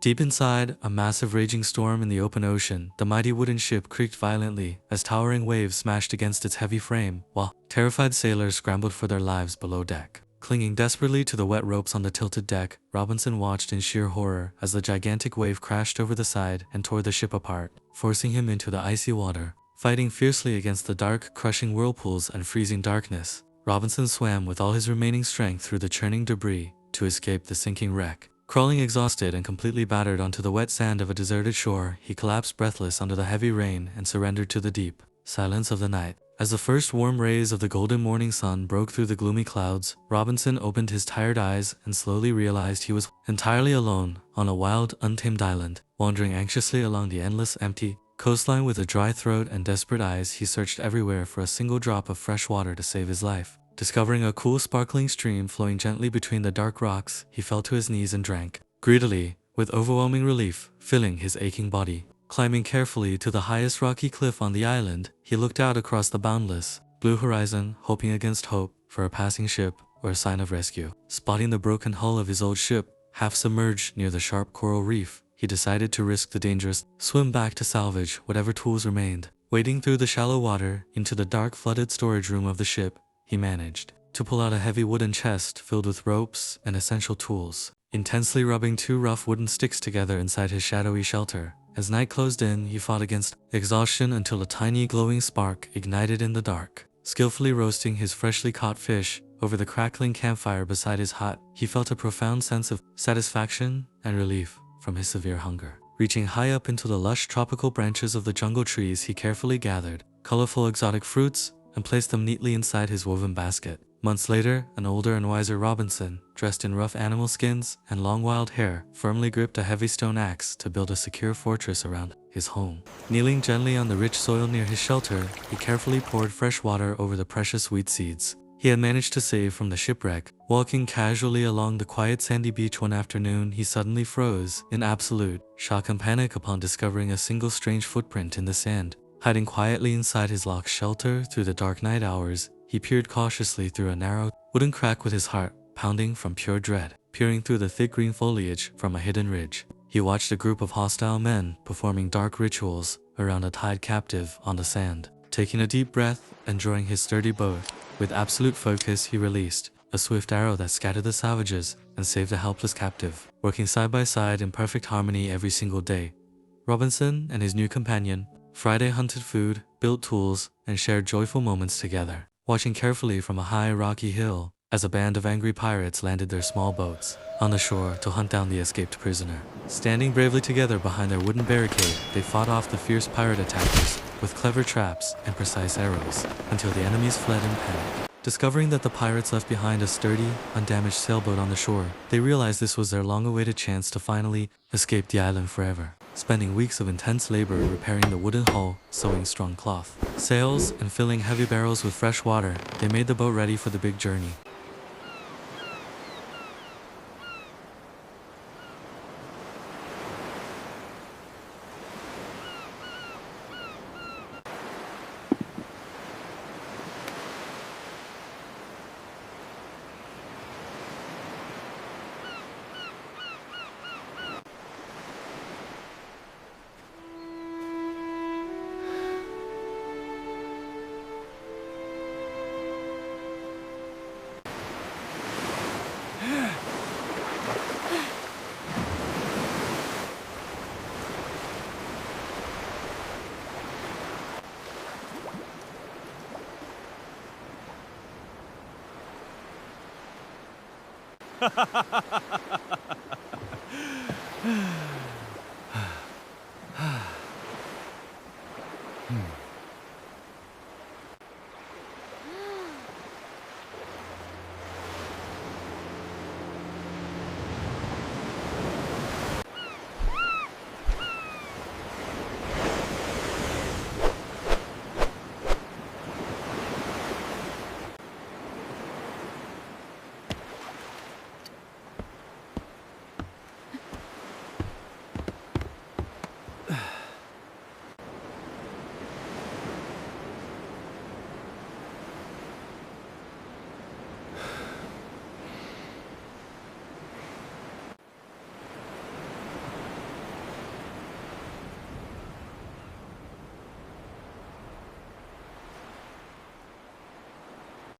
Deep inside, a massive raging storm in the open ocean, the mighty wooden ship creaked violently as towering waves smashed against its heavy frame, while terrified sailors scrambled for their lives below deck. Clinging desperately to the wet ropes on the tilted deck, Robinson watched in sheer horror as the gigantic wave crashed over the side and tore the ship apart, forcing him into the icy water. Fighting fiercely against the dark, crushing whirlpools and freezing darkness, Robinson swam with all his remaining strength through the churning debris to escape the sinking wreck. Crawling exhausted and completely battered onto the wet sand of a deserted shore, he collapsed breathless under the heavy rain and surrendered to the deep silence of the night. As the first warm rays of the golden morning sun broke through the gloomy clouds, Robinson opened his tired eyes and slowly realized he was entirely alone on a wild, untamed island. Wandering anxiously along the endless, empty coastline with a dry throat and desperate eyes, he searched everywhere for a single drop of fresh water to save his life. Discovering a cool, sparkling stream flowing gently between the dark rocks, he fell to his knees and drank greedily, with overwhelming relief filling his aching body. Climbing carefully to the highest rocky cliff on the island, he looked out across the boundless, blue horizon, hoping against hope for a passing ship or a sign of rescue. Spotting the broken hull of his old ship, half submerged near the sharp coral reef, he decided to risk the dangerous swim back to salvage whatever tools remained. Wading through the shallow water into the dark, flooded storage room of the ship, he managed to pull out a heavy wooden chest filled with ropes and essential tools. Intensely rubbing two rough wooden sticks together inside his shadowy shelter, as night closed in, he fought against exhaustion until a tiny glowing spark ignited in the dark. Skillfully roasting his freshly caught fish over the crackling campfire beside his hut, he felt a profound sense of satisfaction and relief from his severe hunger. Reaching high up into the lush tropical branches of the jungle trees, he carefully gathered colorful exotic fruits and placed them neatly inside his woven basket. Months later, an older and wiser Robinson, dressed in rough animal skins and long wild hair, firmly gripped a heavy stone axe to build a secure fortress around his home. Kneeling gently on the rich soil near his shelter, he carefully poured fresh water over the precious wheat seeds he had managed to save from the shipwreck. Walking casually along the quiet sandy beach one afternoon, he suddenly froze in absolute shock and panic upon discovering a single strange footprint in the sand. Hiding quietly inside his locked shelter through the dark night hours, he peered cautiously through a narrow wooden crack with his heart pounding from pure dread. Peering through the thick green foliage from a hidden ridge, he watched a group of hostile men performing dark rituals around a tied captive on the sand. Taking a deep breath and drawing his sturdy bow, with absolute focus he released a swift arrow that scattered the savages and saved a helpless captive. Working side by side in perfect harmony every single day, Robinson and his new companion Friday hunted food, built tools, and shared joyful moments together. Watching carefully from a high rocky hill as a band of angry pirates landed their small boats on the shore to hunt down the escaped prisoner. Standing bravely together behind their wooden barricade, they fought off the fierce pirate attackers with clever traps and precise arrows until the enemies fled in panic. Discovering that the pirates left behind a sturdy, undamaged sailboat on the shore, they realized this was their long-awaited chance to finally escape the island forever. Spending weeks of intense labor repairing the wooden hull, sewing strong cloth sails, and filling heavy barrels with fresh water, they made the boat ready for the big journey.